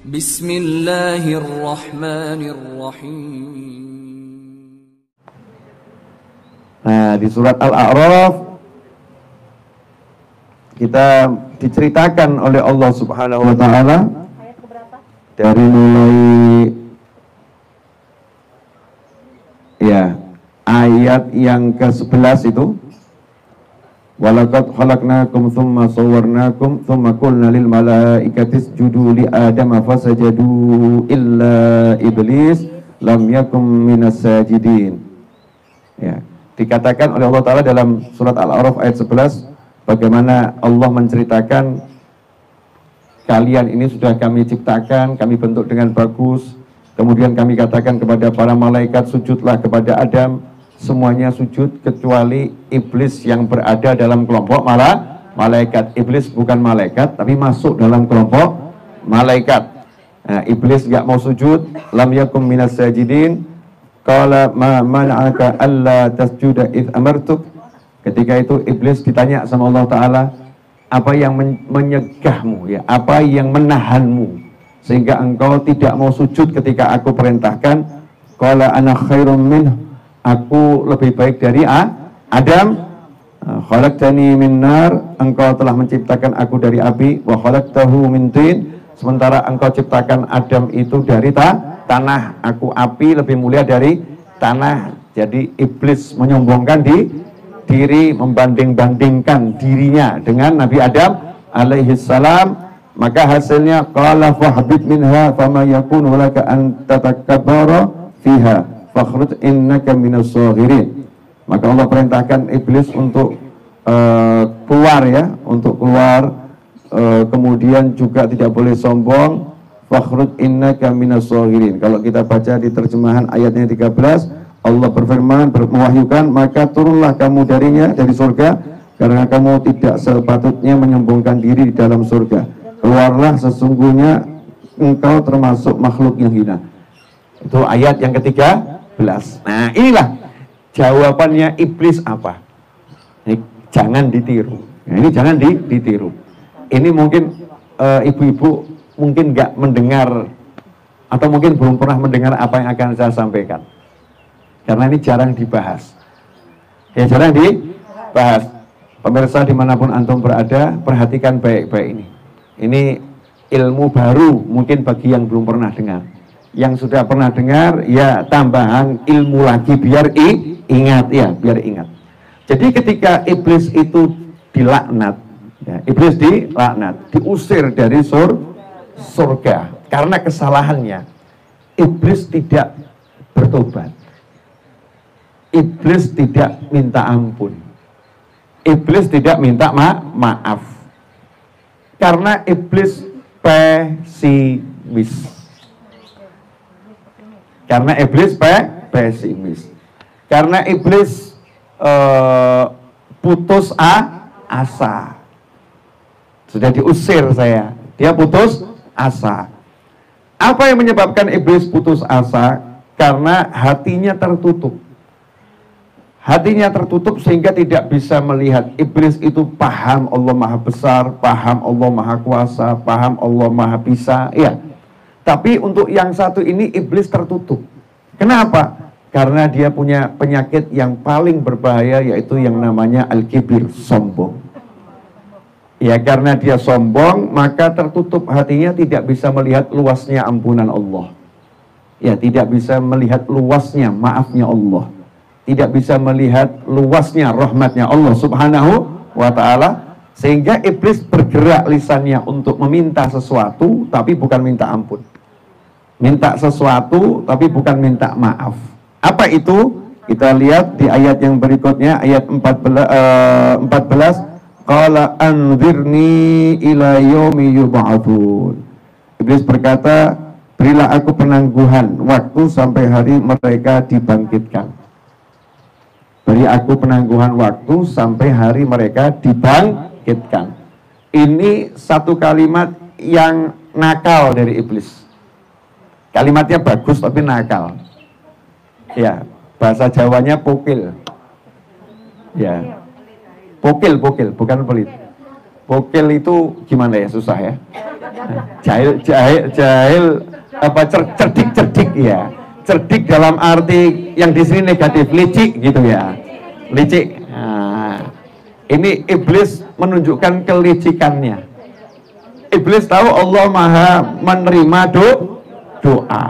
Bismillahirrahmanirrahim. Nah, di surat Al-A'raf kita diceritakan oleh Allah Subhanahu wa taala dari mulai ayat yang ke-11 itu, walaqad khalaqnakum tsumma sawwarnakum tsumma qulna lil malaikati isjudu li adama fasajadu illa iblis lam yakum minas sajidin. Ya, dikatakan oleh Allah taala dalam surat Al-A'raf ayat 11 bagaimana Allah menceritakan kalian ini sudah kami ciptakan, kami bentuk dengan bagus. Kemudian kami katakan kepada para malaikat, sujudlah kepada Adam. Semuanya sujud kecuali iblis yang berada dalam kelompok malaikat. Iblis bukan malaikat, tapi masuk dalam kelompok malaikat. Nah, iblis gak mau sujud. Lam yakum minas sajidin. Qala ma man'aka alla tasjuda id amartuk. Ketika itu iblis ditanya sama Allah Ta'ala, apa yang menyegahmu, ya? Apa yang menahanmu sehingga engkau tidak mau sujud ketika aku perintahkan? Qala ana khairum minhu, aku lebih baik dari Adam. Khalaqtani min nar, engkau telah menciptakan aku dari api. Wa khalaqtahu min tin, sementara engkau ciptakan Adam itu dari tanah. Aku api, lebih mulia dari tanah. Jadi iblis menyombongkan diri, membanding-bandingkan dirinya dengan Nabi Adam alaihi salam. Maka hasilnya qala fahbit minha fama yakunu laka an tatakabbara fiha fakhruj innaka minas saghirin. Maka Allah perintahkan iblis untuk keluar, ya, untuk keluar. Kemudian juga tidak boleh sombong. Fakhruj innaka minas saghirin. Kalau kita baca di terjemahan ayatnya 13, Allah berfirman, mewahyukan, maka turunlah kamu darinya, dari surga, karena kamu tidak sepatutnya menyombongkan diri di dalam surga. Keluarlah, sesungguhnya engkau termasuk makhluk yang hina. Itu ayat yang ke-13. Nah, inilah jawabannya iblis apa? Ini jangan ditiru. Nah, ini jangan ditiru. Ini mungkin ibu-ibu mungkin nggak mendengar atau mungkin belum pernah mendengar apa yang akan saya sampaikan. Karena ini jarang dibahas. Ya, jarang dibahas. Pemirsa dimanapun antum berada, perhatikan baik-baik ini. Ini ilmu baru mungkin bagi yang belum pernah dengar. Yang sudah pernah dengar, ya tambahan ilmu lagi biar ingat, ya, biar ingat. Jadi ketika iblis itu dilaknat, ya, iblis dilaknat, diusir dari surga karena kesalahannya. Iblis tidak bertobat. Iblis tidak minta ampun. Iblis tidak minta maaf. Karena iblis pesimis. Karena iblis pesimis. Karena iblis putus asa. Sudah diusir saya, dia putus asa. Apa yang menyebabkan iblis putus asa? Karena hatinya tertutup. Hatinya tertutup sehingga tidak bisa melihat. Iblis itu paham Allah Maha Besar, paham Allah Maha Kuasa, paham Allah Maha Bisa, ya. Tapi untuk yang satu ini iblis tertutup. Kenapa? Karena dia punya penyakit yang paling berbahaya, yaitu yang namanya al-kibir, sombong. Ya, karena dia sombong, maka tertutup hatinya, tidak bisa melihat luasnya ampunan Allah. Ya, tidak bisa melihat luasnya maafnya Allah. Tidak bisa melihat luasnya rahmatnya Allah Subhanahu wa ta'ala. Sehingga iblis bergerak lisannya untuk meminta sesuatu, tapi bukan minta ampun. Minta sesuatu, tapi bukan minta maaf. Apa itu? Kita lihat di ayat yang berikutnya, ayat 14. Qala anzirni ila yaumi yub'atsun. Iblis berkata, berilah aku penangguhan waktu sampai hari mereka dibangkitkan. Beri aku penangguhan waktu sampai hari mereka dibangkitkan. Ini satu kalimat yang nakal dari iblis. Kalimatnya bagus tapi nakal. Ya, bahasa Jawanya pokil. Ya, pokil, bukan pelit. Pokil itu gimana ya, susah ya. Jahil apa cerdik ya. Cerdik dalam arti yang di sini negatif, licik gitu ya. Licik. Nah, ini iblis menunjukkan kelicikannya. Iblis tahu Allah Maha menerima doa.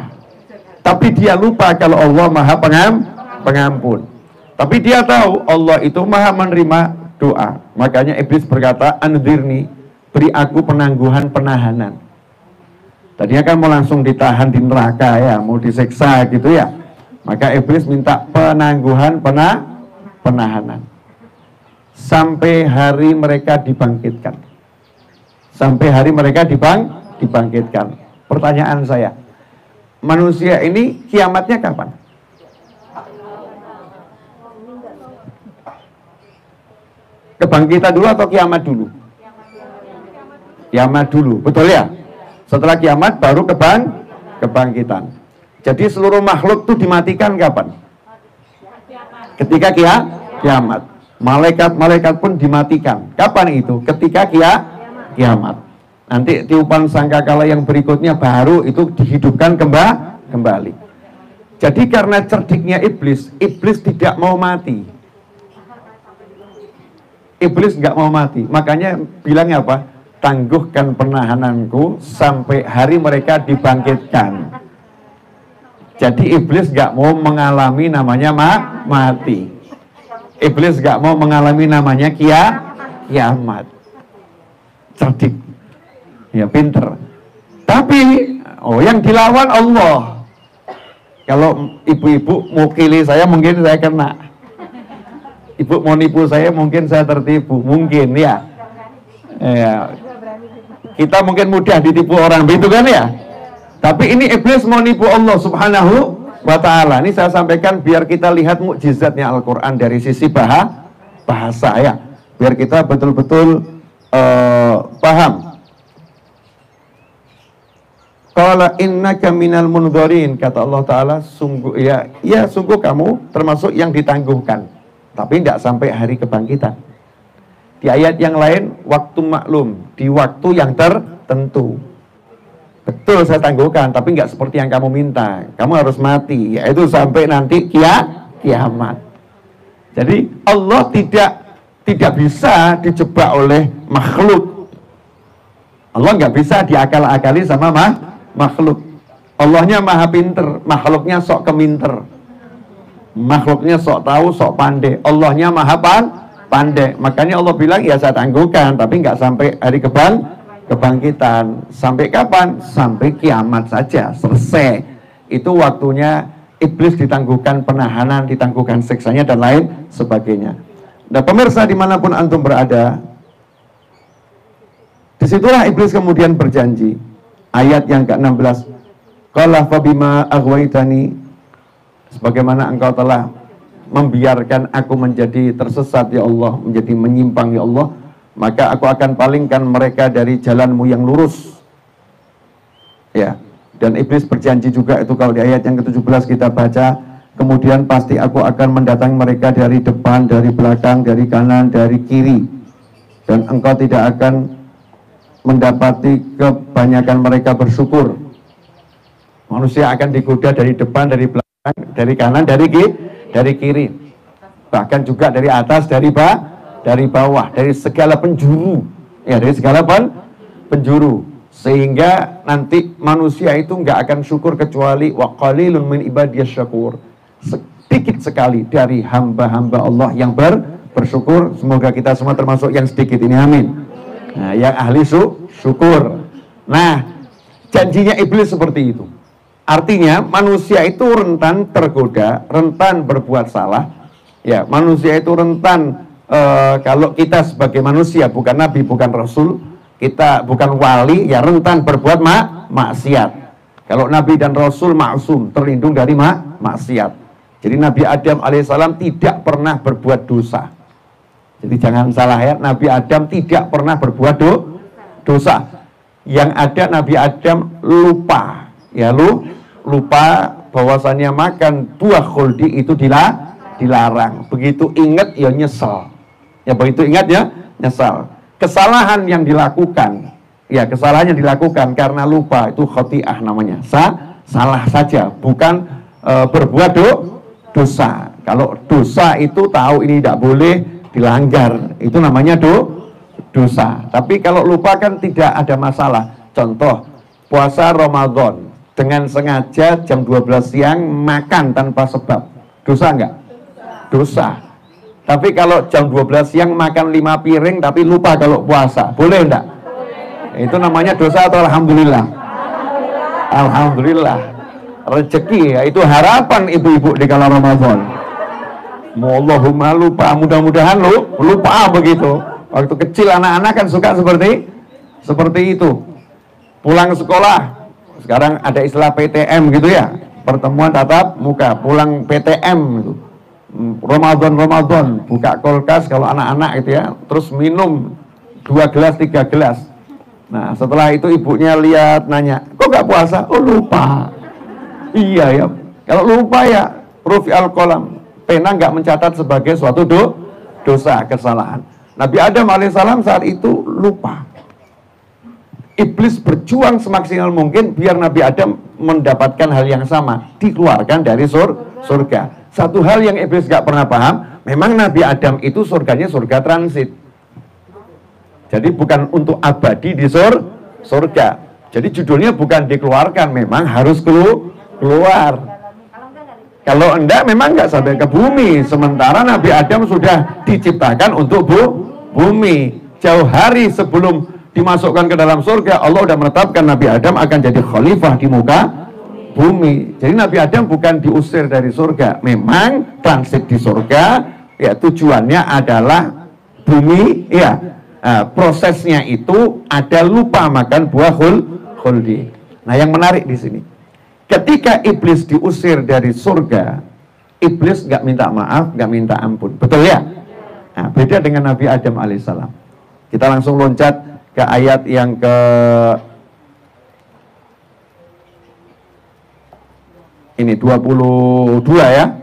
Tapi dia lupa kalau Allah Maha pengampun. Tapi dia tahu Allah itu Maha menerima doa. Makanya iblis berkata, "Andzirni, beri aku penangguhan penahanan." Tadinya kan mau langsung ditahan di neraka ya, mau disiksa gitu ya. Maka iblis minta penangguhan penahanan. Sampai hari mereka dibangkitkan. Sampai hari mereka dibangkitkan. Pertanyaan saya, manusia ini kiamatnya kapan? Kebangkitan dulu atau kiamat dulu? Kiamat dulu, betul ya? Setelah kiamat baru kebangkitan. Jadi seluruh makhluk itu dimatikan kapan? Ketika kiamat. Malaikat-malaikat pun dimatikan. Kapan itu? Ketika kiamat. Nanti tiupan sangkakala yang berikutnya baru itu dihidupkan kembali. Jadi karena cerdiknya iblis tidak mau mati. Iblis nggak mau mati. Makanya bilangnya apa? Tangguhkan penahananku sampai hari mereka dibangkitkan. Jadi iblis gak mau mengalami namanya mati. Iblis gak mau mengalami namanya kiamat. Cerdik, ya pinter. Tapi yang dilawan Allah. Kalau ibu-ibu mukili saya mungkin saya kena. Ibu mau nipu saya mungkin saya tertipu, mungkin ya. Kita mungkin mudah ditipu orang, begitu kan ya? Tapi ini iblis mau nipu Allah Subhanahu wa ta'ala. Ini saya sampaikan biar kita lihat mukjizatnya Al-Quran dari sisi bahasa ya. Biar kita betul-betul paham. Qala innaka minal mundzirin, kata Allah Ta'ala, sungguh sungguh kamu termasuk yang ditangguhkan. Tapi tidak sampai hari kebangkitan. Di ayat yang lain, waktu maklum, di waktu yang tertentu. Betul saya tangguhkan, tapi nggak seperti yang kamu minta. Kamu harus mati, yaitu sampai nanti kiamat. Jadi Allah tidak bisa dijebak oleh makhluk. Allah nggak bisa diakal-akali sama makhluk. Allahnya maha pinter, makhluknya sok keminter. Makhluknya sok tahu, sok pandai. Allahnya maha pandai. Makanya Allah bilang ya saya tangguhkan, tapi nggak sampai hari kebangkitan. Sampai kapan? Sampai kiamat saja, selesai. Itu waktunya iblis ditangguhkan penahanan, ditangguhkan siksanya dan lain sebagainya. Nah pemirsa dimanapun antum berada, disitulah iblis kemudian berjanji. Ayat yang ke-16, qala fabima aghwaytani, sebagaimana engkau telah membiarkan aku menjadi tersesat ya Allah, menjadi menyimpang ya Allah, maka aku akan palingkan mereka dari jalanmu yang lurus. Ya, dan iblis berjanji juga itu kalau di ayat yang ke-17 kita baca, kemudian pasti aku akan mendatangi mereka dari depan, dari belakang, dari kanan, dari kiri, dan engkau tidak akan mendapati kebanyakan mereka bersyukur. Manusia akan digoda dari depan, dari belakang, dari kanan, dari kiri, bahkan juga dari atas, dari bawah, dari segala penjuru, ya dari segala penjuru, sehingga nanti manusia itu nggak akan syukur kecuali wa qalilun min ibadiyas syakur, sedikit sekali dari hamba-hamba Allah yang bersyukur. Semoga kita semua termasuk yang sedikit ini, amin. Nah, yang ahli syukur. Nah, janjinya iblis seperti itu. Artinya manusia itu rentan tergoda, rentan berbuat salah. Ya, manusia itu rentan kalau kita sebagai manusia, bukan nabi, bukan rasul, kita bukan wali, ya rentan berbuat maksiat. Kalau nabi dan rasul maksum, terlindung dari maksiat. Jadi Nabi Adam alaihissalam tidak pernah berbuat dosa. Jadi jangan salah ya, Nabi Adam tidak pernah berbuat dosa. Yang ada Nabi Adam lupa, ya lupa bahwasannya makan buah khuldi itu dilarang. Begitu ingat ya nyesel. Ya begitu ingat ya nyesel. Kesalahan yang dilakukan Ya, kesalahan yang dilakukan karena lupa itu khoti'ah namanya. Salah saja, bukan berbuat dosa. Kalau dosa itu tahu ini tidak boleh dilanggar, itu namanya dosa. Tapi kalau lupa kan tidak ada masalah. Contoh, puasa Ramadan dengan sengaja jam 12 siang makan tanpa sebab, dosa enggak? Dosa. Tapi kalau jam 12 siang makan 5 piring tapi lupa kalau puasa, boleh enggak? Itu namanya dosa atau alhamdulillah? Alhamdulillah. Rezeki ya, itu harapan ibu-ibu di kala Ramadan. Allahumma lupa, mudah-mudahan lupa begitu. Waktu kecil anak-anak kan suka seperti itu. Pulang sekolah, sekarang ada istilah PTM gitu ya, pertemuan tatap muka, pulang PTM gitu. Ramadan buka kulkas kalau anak-anak gitu ya, terus minum 2 gelas 3 gelas. Nah setelah itu ibunya lihat, nanya, kok gak puasa? Oh lupa. Iya ya, kalau lupa ya rufi al-qalam, pena gak mencatat sebagai suatu dosa, kesalahan. Nabi Adam alaihissalam saat itu lupa. Iblis berjuang semaksimal mungkin biar Nabi Adam mendapatkan hal yang sama, dikeluarkan dari surga. Satu hal yang iblis gak pernah paham, memang Nabi Adam itu surganya surga transit. Jadi bukan untuk abadi di surga. Jadi judulnya bukan dikeluarkan, memang harus keluar. Kalau enggak memang enggak sampai ke bumi. Sementara Nabi Adam sudah diciptakan untuk bumi. Jauh hari sebelum dimasukkan ke dalam surga, Allah sudah menetapkan Nabi Adam akan jadi khalifah di muka bumi. Jadi Nabi Adam bukan diusir dari surga, memang transit di surga. Ya tujuannya adalah bumi. Ya. Nah, prosesnya itu ada lupa makan buah khuldi. Nah, yang menarik di sini, ketika iblis diusir dari surga, iblis nggak minta maaf, nggak minta ampun, betul ya? Nah, beda dengan Nabi Adam alaihissalam. Kita langsung loncat ke ayat yang ke ini 22 ya.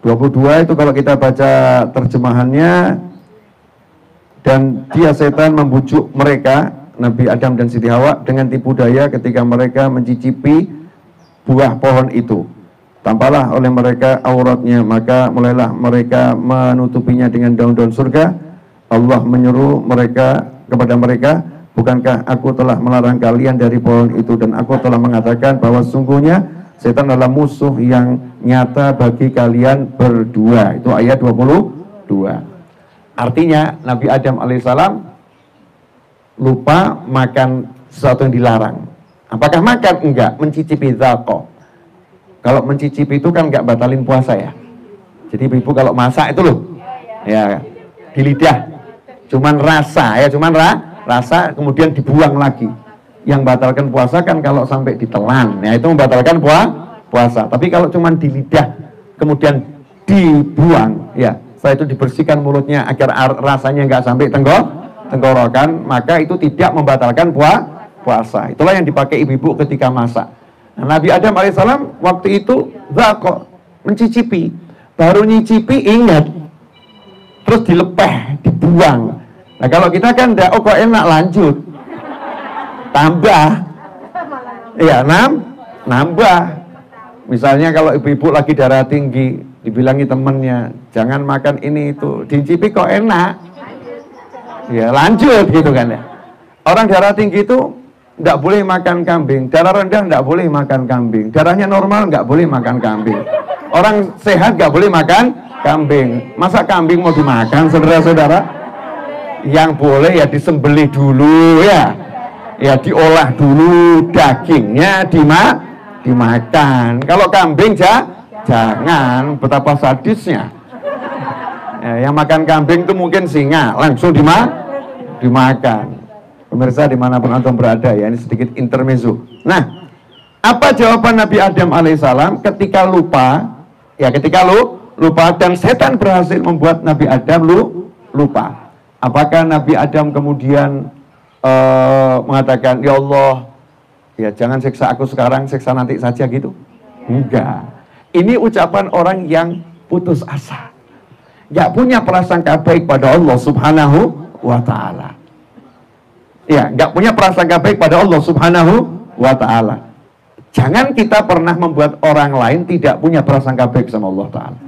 22 itu kalau kita baca terjemahannya, dan dia setan membujuk mereka, Nabi Adam dan Siti Hawa, dengan tipu daya ketika mereka mencicipi buah pohon itu. Tampaklah oleh mereka auratnya, maka mulailah mereka menutupinya dengan daun-daun surga. Allah menyuruh mereka kepada mereka, bukankah aku telah melarang kalian dari pohon itu, dan aku telah mengatakan bahwa sungguhnya setan adalah musuh yang nyata bagi kalian berdua. Itu ayat 22. Artinya Nabi Adam alaihissalam lupa makan sesuatu yang dilarang. Apakah makan? Enggak, mencicipi dzaqah. Kalau mencicipi itu kan enggak batalin puasa ya. Jadi ibu kalau masak itu loh, ya di lidah, cuman rasa ya, rasa kemudian dibuang lagi. Yang batalkan puasa kan kalau sampai ditelan, ya itu membatalkan puasa. Tapi kalau cuman di lidah kemudian dibuang, ya setelah itu dibersihkan mulutnya agar rasanya nggak sampai tenggorokan, maka itu tidak membatalkan puasa. Itulah yang dipakai ibu-ibu ketika masak. Nah, Nabi Adam alaihissalam waktu itu dzaqah, mencicipi, baru nyicipi ingat, terus dilepeh, dibuang. Nah kalau kita kan enggak, oh kok enak, lanjut, tambah, ya nambah. Misalnya kalau ibu-ibu lagi darah tinggi, dibilangi temennya, jangan makan ini itu, dicipi kok enak, ya lanjut gitu kan ya. Orang darah tinggi itu nggak boleh makan kambing, darah rendah nggak boleh makan kambing, darahnya normal nggak boleh makan kambing, orang sehat nggak boleh makan kambing. Masa kambing mau dimakan, saudara-saudara? Yang boleh ya disembelih dulu ya diolah dulu, dagingnya dimakan. Kalau kambing jangan, betapa sadisnya. Ya, yang makan kambing itu mungkin singa, langsung dimakan. Pemirsa dimanapun antum berada ya, ini sedikit intermezzo. Nah, apa jawaban Nabi Adam alaihissalam ketika lupa? Ya, ketika lupa dan setan berhasil membuat Nabi Adam lupa. Apakah Nabi Adam kemudian mengatakan, ya Allah, ya jangan siksa aku sekarang, siksa nanti saja gitu? Enggak. Ini ucapan orang yang putus asa, gak punya prasangka baik pada Allah subhanahu wa ta'ala. Ya, nggak punya prasangka baik pada Allah Subhanahu wa Ta'ala. Jangan kita pernah membuat orang lain tidak punya prasangka baik sama Allah Ta'ala.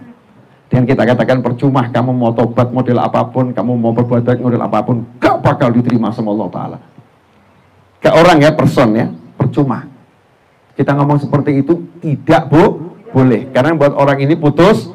Dan kita katakan percuma kamu mau tobat model apapun, kamu mau berbuat baik model apapun, gak bakal diterima sama Allah Ta'ala. Ke orang ya, person ya, percuma. Kita ngomong seperti itu tidak boleh. Karena buat orang ini putus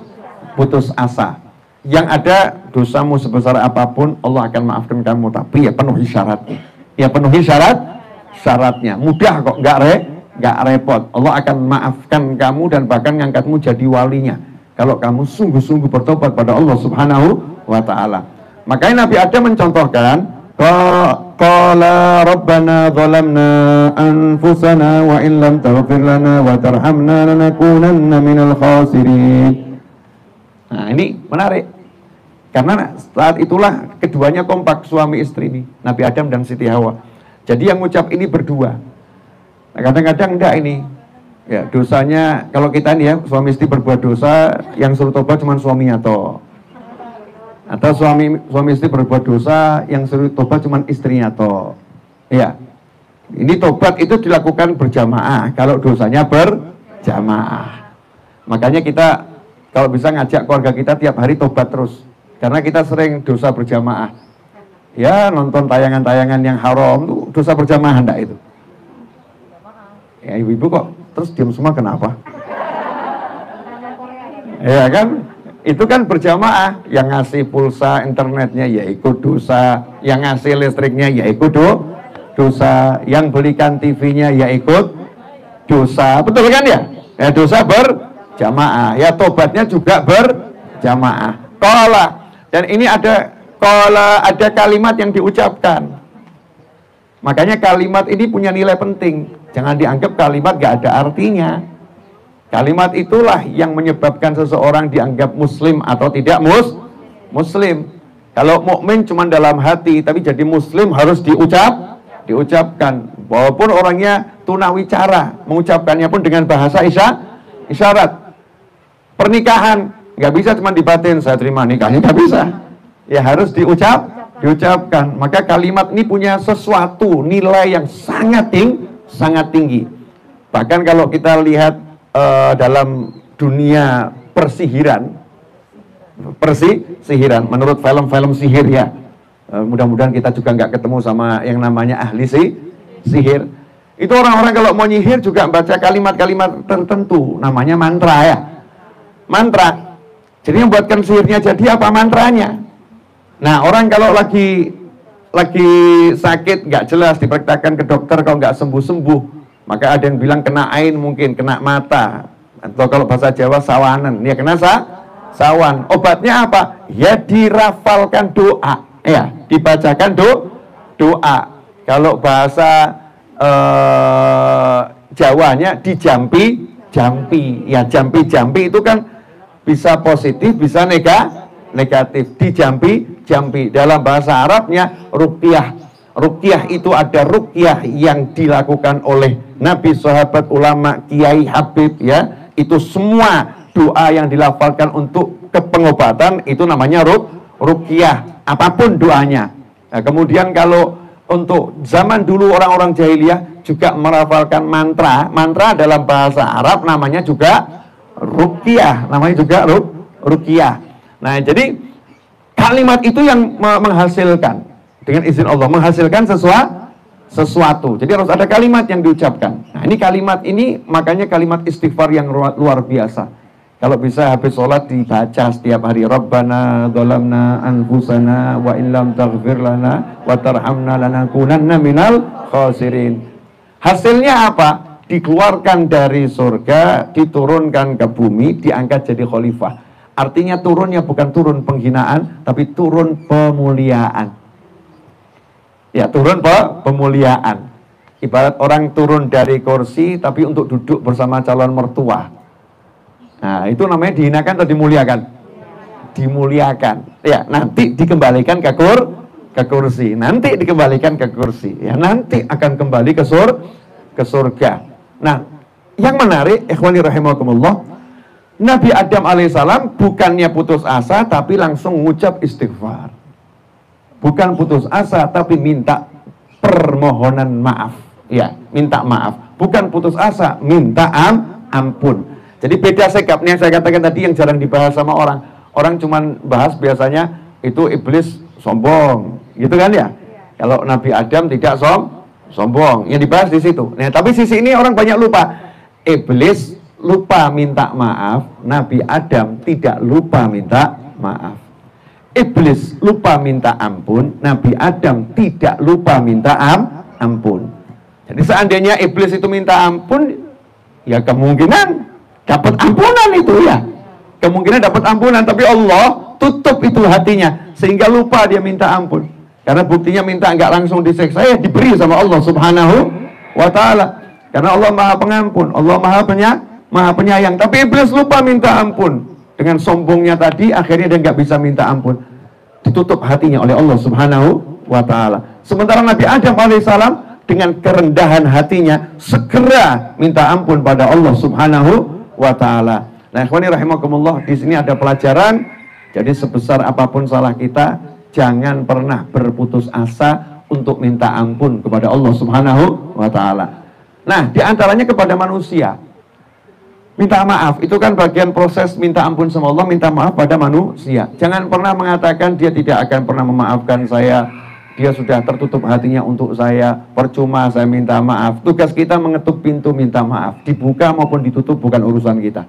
asa. Yang ada dosamu sebesar apapun Allah akan maafkan kamu, tapi ya penuhi syaratnya. Ya penuhi syaratnya. Mudah kok, nggak repot. Allah akan maafkan kamu dan bahkan ngangkatmu jadi walinya kalau kamu sungguh-sungguh bertobat pada Allah Subhanahu wa Ta'ala. Makanya Nabi Adam mencontohkan, qala rabbana zalamna anfusana wa in lam taghfir lana wa tarhamna lanakunanna minal khasirin. Nah, ini menarik. Karena saat itulah keduanya kompak, suami istri ini, Nabi Adam dan Siti Hawa. Jadi yang ngucap ini berdua. Nah, kadang-kadang enggak ini. Ya, dosanya kalau kita nih ya, suami istri berbuat dosa, yang suruh tobat cuma suaminya toh. Atau suami istri berbuat dosa, yang suruh tobat cuma istrinya toh. Ya. Ini tobat itu dilakukan berjamaah kalau dosanya berjamaah. Makanya kita kalau bisa ngajak keluarga kita tiap hari tobat terus. Karena kita sering dosa berjamaah. Ya, nonton tayangan-tayangan yang haram itu dosa berjamaah enggak itu? Ya, ibu-ibu kok terus diam semua kenapa? Ya kan? Itu kan berjamaah. Yang ngasih pulsa internetnya ya ikut dosa, yang ngasih listriknya ya ikut dosa, yang belikan TV-nya ya ikut dosa. Betul kan ya? Ya dosa berjamaah. Ya tobatnya juga berjamaah. Qala. Dan ini ada kalimat yang diucapkan. Makanya kalimat ini punya nilai penting. Jangan dianggap kalimat gak ada artinya. Kalimat itulah yang menyebabkan seseorang dianggap muslim atau tidak muslim. Kalau mukmin cuma dalam hati, tapi jadi muslim harus diucapkan. Walaupun orangnya tunawicara, mengucapkannya pun dengan bahasa isyarat. Pernikahan nggak bisa cuma di batin, saya terima nikahnya, nggak bisa. Ya harus diucapkan. Maka kalimat ini punya sesuatu nilai yang sangat tinggi. Bahkan kalau kita lihat dalam dunia persihiran, menurut film-film sihir ya, mudah-mudahan kita juga nggak ketemu sama yang namanya ahli sihir. Itu orang-orang kalau mau nyihir juga baca kalimat-kalimat tertentu, namanya mantra ya, mantra. Jadi yang buatkan sihirnya jadi apa mantranya. Nah, orang kalau lagi sakit nggak jelas diperiksakan ke dokter, kalau nggak sembuh-sembuh, maka ada yang bilang kena ain, mungkin kena mata, atau kalau bahasa Jawa sawanan, ya kena sawan. Obatnya apa? Ya dirafalkan doa, ya dibacakan doa. Kalau bahasa Jawanya dijampi, ya jampi itu kan bisa positif, bisa negatif. Dijampi. Dalam bahasa Arabnya ruqyah. Ruqyah itu ada ruqyah yang dilakukan oleh Nabi, sahabat, ulama, kiai, habib ya. Itu semua doa yang dilafalkan untuk kepengobatan itu namanya ruqyah. Apapun doanya. Nah, kemudian kalau untuk zaman dulu orang-orang jahiliyah juga merafalkan mantra. Mantra dalam bahasa Arab namanya juga ruqyah, namanya juga ruqyah. Nah, jadi kalimat itu yang menghasilkan, dengan izin Allah, menghasilkan sesuatu. Jadi harus ada kalimat yang diucapkan. Nah, ini kalimat ini makanya kalimat istighfar yang luar biasa. Kalau bisa habis sholat dibaca setiap hari. Rabbana zalamna anfusana wa in lam taghfir lana wa tarhamna lanakunanna minal khasirin. Hasilnya apa? Dikeluarkan dari surga, diturunkan ke bumi, diangkat jadi khalifah. Artinya turunnya bukan turun penghinaan, tapi turun pemuliaan. Ya, turun pemuliaan. Ibarat orang turun dari kursi, tapi untuk duduk bersama calon mertua. Nah, itu namanya dihinakan atau dimuliakan? Dimuliakan. Ya, nanti dikembalikan ke kursi. Nanti dikembalikan ke kursi. Ya, nanti akan kembali ke surga. Nah, yang menarik, ikhwani rahimakumullah, Nabi Adam alaihissalam bukannya putus asa, tapi langsung mengucap istighfar. Bukan putus asa, tapi minta permohonan maaf. Ya, minta maaf. Bukan putus asa, minta ampun. Jadi beda sikapnya, saya katakan tadi yang jarang dibahas sama orang. Orang cuman bahas biasanya itu iblis sombong, gitu kan ya? Kalau Nabi Adam tidak sombong, yang dibahas di situ. Nah, tapi sisi ini orang banyak lupa. Iblis lupa minta maaf, Nabi Adam tidak lupa minta maaf. Iblis lupa minta ampun, Nabi Adam tidak lupa minta ampun. Jadi seandainya iblis itu minta ampun, ya kemungkinan dapat ampunan itu ya. Kemungkinan dapat ampunan, tapi Allah tutup itu hatinya sehingga lupa dia minta ampun. Karena buktinya minta enggak langsung disiksa, ya diberi sama Allah Subhanahu wa ta'ala. Karena Allah Maha Pengampun, Allah Maha Penyayang. Tapi iblis lupa minta ampun. Dengan sombongnya tadi, akhirnya dia nggak bisa minta ampun. Ditutup hatinya oleh Allah Subhanahu wa ta'ala. Sementara Nabi Adam alaihissalam dengan kerendahan hatinya segera minta ampun pada Allah Subhanahu wa ta'ala. Nah, ikhwani rahimakumullah, di sini ada pelajaran. Jadi sebesar apapun salah kita, jangan pernah berputus asa untuk minta ampun kepada Allah Subhanahu wa ta'ala. Nah, diantaranya kepada manusia. Minta maaf, itu kan bagian proses minta ampun sama Allah, minta maaf pada manusia. Jangan pernah mengatakan dia tidak akan pernah memaafkan saya, dia sudah tertutup hatinya untuk saya, percuma saya minta maaf. Tugas kita mengetuk pintu minta maaf, dibuka maupun ditutup bukan urusan kita.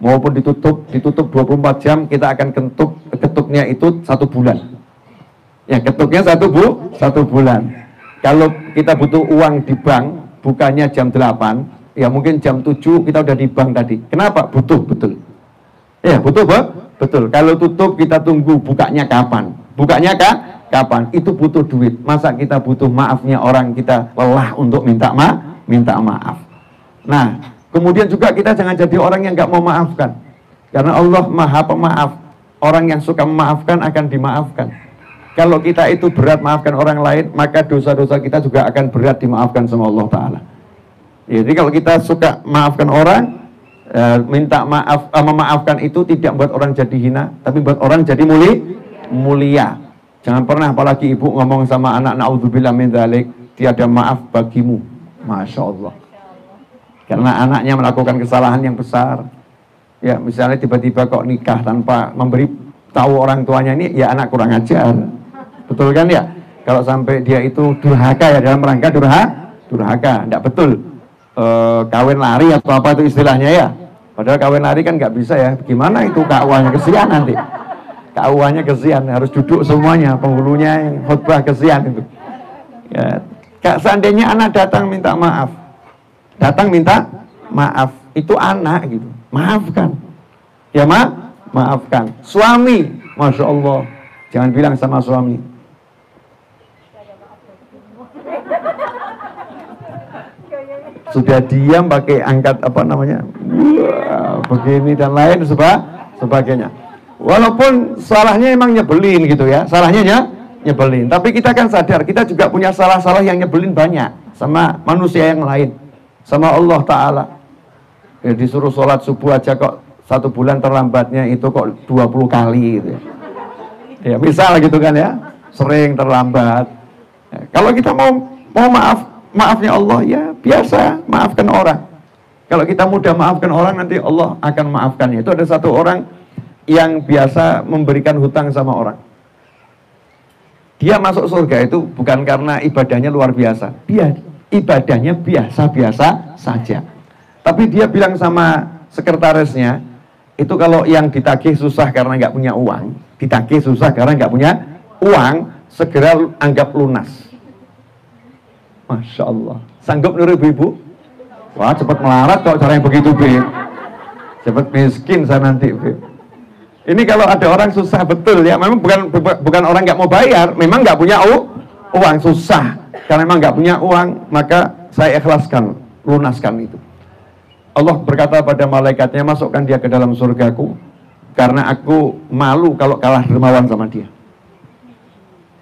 Maupun ditutup 24 jam, kita akan ketuknya itu 1 bulan. Ya, ketuknya 1 bulan. Kalau kita butuh uang di bank, bukannya jam 8, ya mungkin jam 7 kita udah di bank tadi. Kenapa? Butuh, betul. Ya, butuh, betul. Kalau tutup kita tunggu bukanya kapan? Bukanya kapan? Itu butuh duit. Masa kita butuh maafnya orang, kita lelah untuk minta maaf. Nah, kemudian juga kita jangan jadi orang yang nggak mau maafkan. Karena Allah Maha Pemaaf. Orang yang suka memaafkan akan dimaafkan. Kalau kita itu berat maafkan orang lain, maka dosa-dosa kita juga akan berat dimaafkan sama Allah Ta'ala. Jadi kalau kita suka maafkan orang, minta maaf, memaafkan itu tidak buat orang jadi hina, tapi buat orang jadi mulia. Jangan pernah, apalagi ibu ngomong sama anak, na'udzubillah min dzalik, tiada maaf bagimu. Masya Allah. Karena anaknya melakukan kesalahan yang besar. Ya, misalnya tiba-tiba kok nikah tanpa memberi tahu orang tuanya, ini ya anak kurang ajar. Betul kan ya? Kalau sampai dia itu durhaka, ya dalam rangka durhaka, tidak betul. Kawin lari atau apa itu istilahnya ya. Padahal kawin lari kan nggak bisa ya. Gimana itu KUA-nya kesian nanti. KUA-nya kesian, harus duduk semuanya, penghulunya yang khutbah kesian itu. Ya, seandainya anak datang minta maaf, itu anak gitu, maafkan. Ya maafkan. Suami, Masya Allah, jangan bilang sama suami, sudah diam pakai angkat apa namanya, begini dan lain sebagainya. Walaupun salahnya emang nyebelin gitu ya, salahnya nyebelin. Tapi kita kan sadar, kita juga punya salah-salah yang nyebelin banyak sama manusia yang lain, sama Allah Ta'ala. Ya, disuruh sholat subuh aja kok 1 bulan terlambatnya itu kok 20 kali gitu ya. Ya misal gitu kan ya, sering terlambat. Ya, kalau kita mau maafnya Allah, ya biasa maafkan orang. Kalau kita mudah maafkan orang, nanti Allah akan maafkannya. Itu ada satu orang yang biasa memberikan hutang sama orang. Dia masuk surga itu bukan karena ibadahnya luar biasa, dia ibadahnya biasa-biasa saja. Tapi dia bilang sama sekretarisnya, itu kalau yang ditagih susah karena nggak punya uang, ditagih susah karena nggak punya uang, segera anggap lunas. Masya Allah. Sanggup niru ibu-ibu? Wah, cepat melarat kok cara yang begitu, Beb. Cepat miskin saya nanti, Beb. Ini kalau ada orang susah betul ya, memang bukan orang nggak mau bayar, memang nggak punya uang, susah. Karena memang nggak punya uang, maka saya ikhlaskan, lunaskan itu. Allah berkata pada malaikatnya, masukkan dia ke dalam surgaku, karena aku malu kalau kalah dermawan sama dia.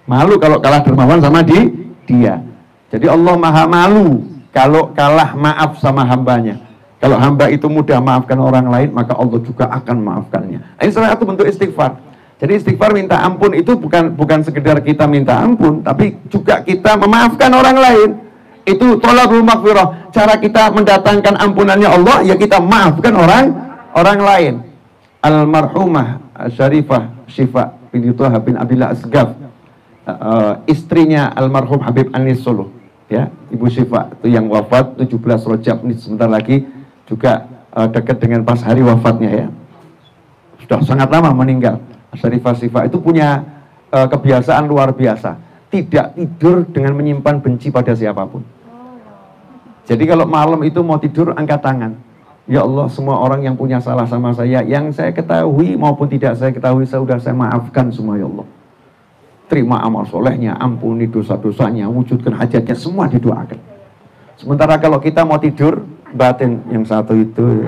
Malu kalau kalah dermawan sama dia. Jadi Allah maha malu kalau kalah maaf sama hambanya. Kalau hamba itu mudah maafkan orang lain, maka Allah juga akan maafkannya. Ini salah satu bentuk istighfar. Jadi istighfar minta ampun itu bukan sekedar kita minta ampun, tapi juga kita memaafkan orang lain. Itu thalabul maghfirah. Cara kita mendatangkan ampunannya Allah, ya kita maafkan orang lain. Almarhumah Syarifah Syifa binti Thaha bin Abdillah Asgaf, istrinya almarhum Habib Anis Solo, ya, Ibu Syifa itu yang wafat 17 Rajab ini sebentar lagi juga dekat dengan pas hari wafatnya ya. Sudah sangat lama meninggal. Syarifah Syifa itu punya kebiasaan luar biasa, tidak tidur dengan menyimpan benci pada siapapun. Jadi kalau malam itu mau tidur angkat tangan, ya Allah, semua orang yang punya salah sama saya, yang saya ketahui maupun tidak saya ketahui, sudah saya maafkan semua ya Allah. Terima amal solehnya, ampuni dosa-dosanya, wujudkan hajatnya, semua didoakan. Sementara kalau kita mau tidur, batin yang satu itu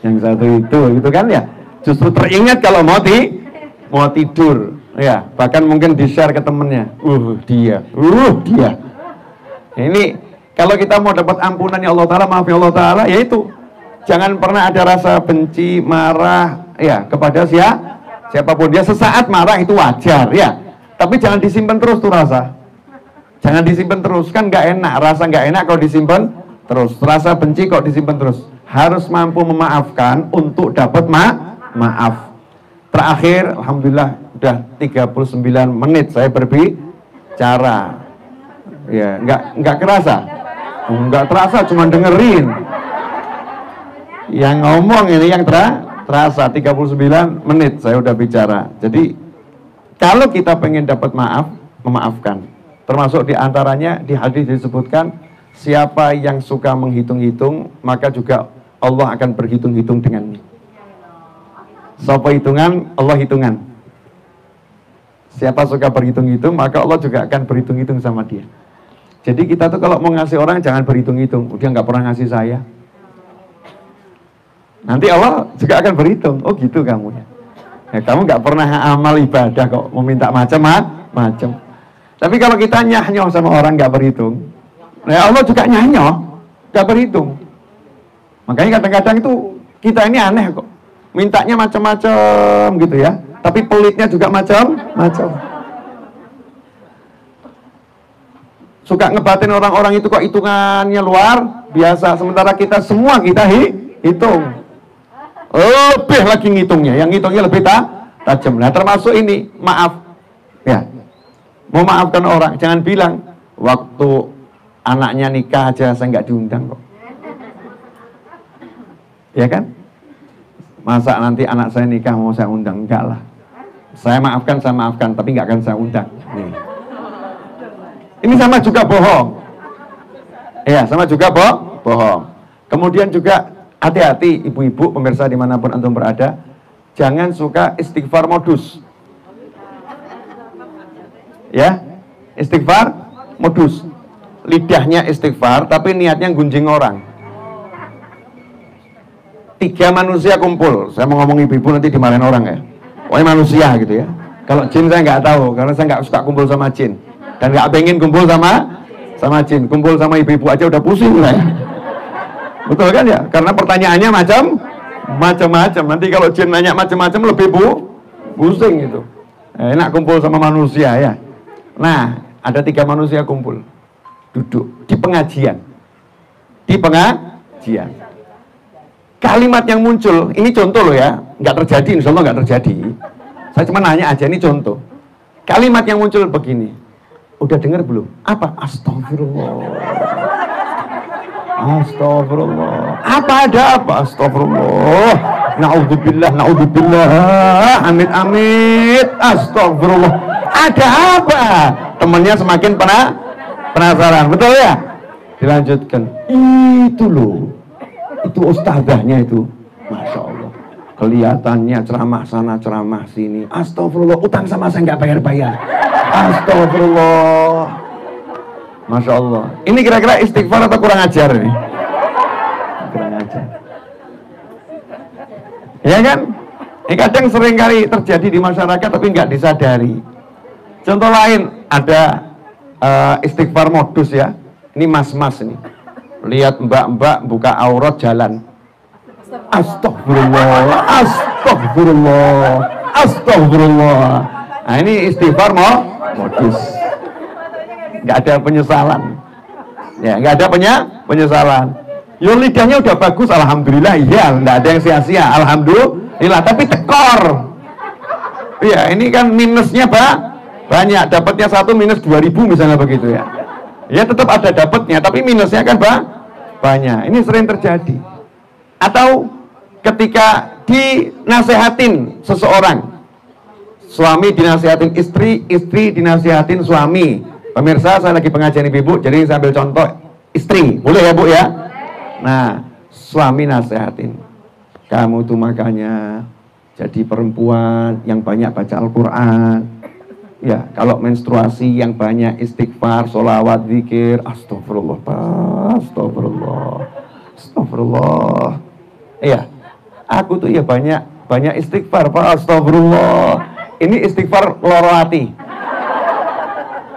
yang satu itu gitu kan ya, justru teringat kalau mau tidur ya, bahkan mungkin di-share ke temennya, dia ini. Kalau kita mau dapat ampunan ya Allah Ta'ala, maaf ya Allah Ta'ala, yaitu jangan pernah ada rasa benci, marah ya kepada siapapun. Dia sesaat marah itu wajar ya, tapi jangan disimpan terus tuh rasa, jangan disimpan terus, kan nggak enak, rasa nggak enak kalau disimpan terus, rasa benci kok disimpan terus. Harus mampu memaafkan untuk dapat maaf. Terakhir, alhamdulillah udah 39 menit saya berbicara. Ya, nggak kerasa. Nggak terasa, cuma dengerin. Yang ngomong ini yang terasa 39 menit saya udah bicara. Jadi kalau kita pengen dapat maaf, memaafkan. Termasuk diantaranya di hadis disebutkan, siapa yang suka menghitung-hitung, maka juga Allah akan berhitung-hitung dengannya. Siapa hitungan, Allah hitungan. Siapa suka berhitung-hitung, maka Allah juga akan berhitung-hitung sama dia. Jadi kita tuh kalau mau ngasih orang jangan berhitung-hitung. Dia nggak pernah ngasih saya, nanti Allah juga akan berhitung. Oh gitu kamu ya, kamu nggak pernah amal ibadah kok meminta macam-macam. Tapi kalau kita nyah-nyoh sama orang nggak berhitung, nah Allah juga nyah-nyoh nggak berhitung. Makanya kadang-kadang itu kita ini aneh kok, mintanya macam-macam gitu ya, tapi pelitnya juga macam-macam. Suka ngebatin orang-orang itu kok hitungannya luar biasa, sementara kita semua kita hitung. Lebih lagi ngitungnya, yang ngitungnya lebih tajam. Nah termasuk ini, maaf ya, mau maafkan orang, jangan bilang waktu anaknya nikah aja saya nggak diundang kok, ya kan? Masa nanti anak saya nikah mau saya undang? Enggak lah, saya maafkan, tapi nggak akan saya undang. Nih. Ini sama juga bohong. Ya, sama juga bohong. Kemudian juga hati-hati ibu-ibu pemirsa dimanapun antum berada, jangan suka istighfar modus. Ya, istighfar modus. Lidahnya istighfar, tapi niatnya gunjing orang. 3 manusia kumpul. Saya mau ngomong ibu-ibu nanti dimarahin orang ya. Pokoknya manusia gitu ya. Kalau jin saya nggak tahu, karena saya nggak suka kumpul sama jin. Dan nggak pengen kumpul sama jin. Kumpul sama ibu-ibu aja udah pusing lah ya. Betul kan ya? Karena pertanyaannya macam-macam. Nanti kalau jin nanya macam-macam lebih pusing gitu. Enak kumpul sama manusia ya. Nah, ada 3 manusia kumpul, duduk di pengajian. Kalimat yang muncul, ini contoh loh ya, nggak terjadi, insya Allah nggak terjadi. Saya cuma nanya aja, ini contoh. Kalimat yang muncul begini. Udah dengar belum? Apa? Astagfirullah. Astagfirullah. Apa ada apa? Astagfirullah. Naudzubillah. Amit. Astagfirullah. Ada apa? Temennya semakin penasaran. Betul ya? Dilanjutkan. Itu loh. Itu ustazahnya itu. Masya Allah. Kelihatannya ceramah sana, ceramah sini. Astagfirullah. Utang sama saya nggak bayar-bayar. Astagfirullah. Masya Allah. Ini kira-kira istighfar atau kurang ajar ini? Kurang ajar. Ya kan? Ini kadang sering kali terjadi di masyarakat tapi nggak disadari. Contoh lain, ada istighfar modus ya. Ini mas-mas ini. Lihat mbak-mbak buka aurat jalan. Astagfirullah. astagfirullah, astagfirullah, astagfirullah. Nah ini istighfar modus. Nggak ada penyesalan. Ya, nggak ada penyesalan. Yo lidahnya udah bagus, alhamdulillah, iya, nggak ada yang sia-sia, alhamdulillah. Tapi tekor. Iya, ini kan minusnya banyak. Dapatnya 1 minus 2.000 misalnya begitu ya. Ya tetap ada dapatnya, tapi minusnya kan banyak. Ini sering terjadi. Atau ketika dinasehatin seseorang, suami dinasehatin istri, istri dinasehatin suami. Pemirsa, saya lagi pengajian ibu, jadi saya ambil contoh istri, boleh ya Bu ya? Nah, suami nasehatin, kamu tuh makanya jadi perempuan yang banyak baca Al-Quran. Ya, kalau menstruasi yang banyak istighfar, sholawat, zikir, astagfirullah, astagfirullah, astagfirullah. Iya, aku tuh ya banyak istighfar, Pak, astagfirullah. Ini istighfar loro hati.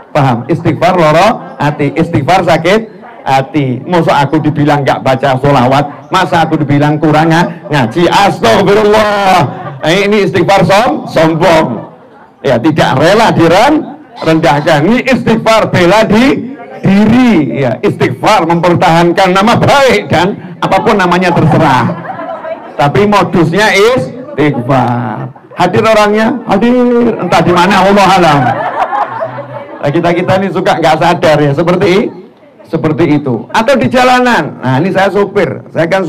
Paham? Istighfar loro hati, istighfar sakit hati. Masa aku dibilang nggak baca sholawat, masa aku dibilang kurang ngaji, astagfirullah. Ini istighfar sombong. Ya, tidak rela direndahkan. Ini istighfar bela diri. Ya, istighfar mempertahankan nama baik dan apapun namanya terserah. Tapi modusnya istighfar. Hadir orangnya, hadir. Entah di mana, Allah alam. Nah, kita ini suka nggak sadar ya, seperti itu. Atau di jalanan. Nah, ini saya sopir. Saya kan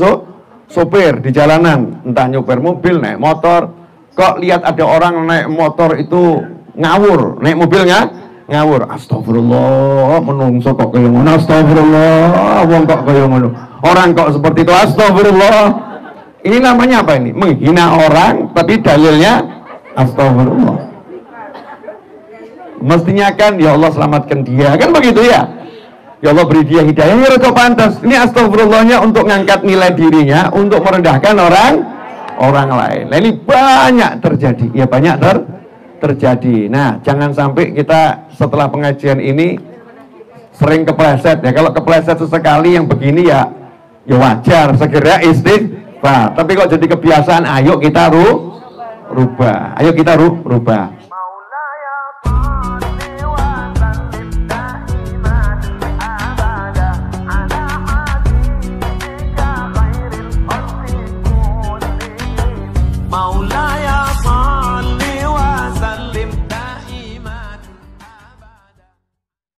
sopir di jalanan, entah nyopir mobil, naik motor. Kok lihat ada orang naik motor itu ngawur, naik mobilnya ngawur. Astagfirullah, menungso kok kaya ngono, astagfirullah, wong kok kaya ngono. Orang kok seperti itu, astagfirullah. Ini namanya apa ini? Menghina orang, tapi dalilnya astagfirullah. Mestinya kan, ya Allah selamatkan dia, kan begitu ya? Ya Allah beri dia hidayah, ya rada pantas. Ini astagfirullahnya untuk ngangkat nilai dirinya, untuk merendahkan orang lain. Nah, ini banyak terjadi. Ya banyak terjadi. Nah, jangan sampai kita setelah pengajian ini sering kepleset ya. Kalau kepleset sesekali yang begini ya wajar, segera istighfar. Tapi kalau jadi kebiasaan, ayo kita rubah. Ayo kita rubah.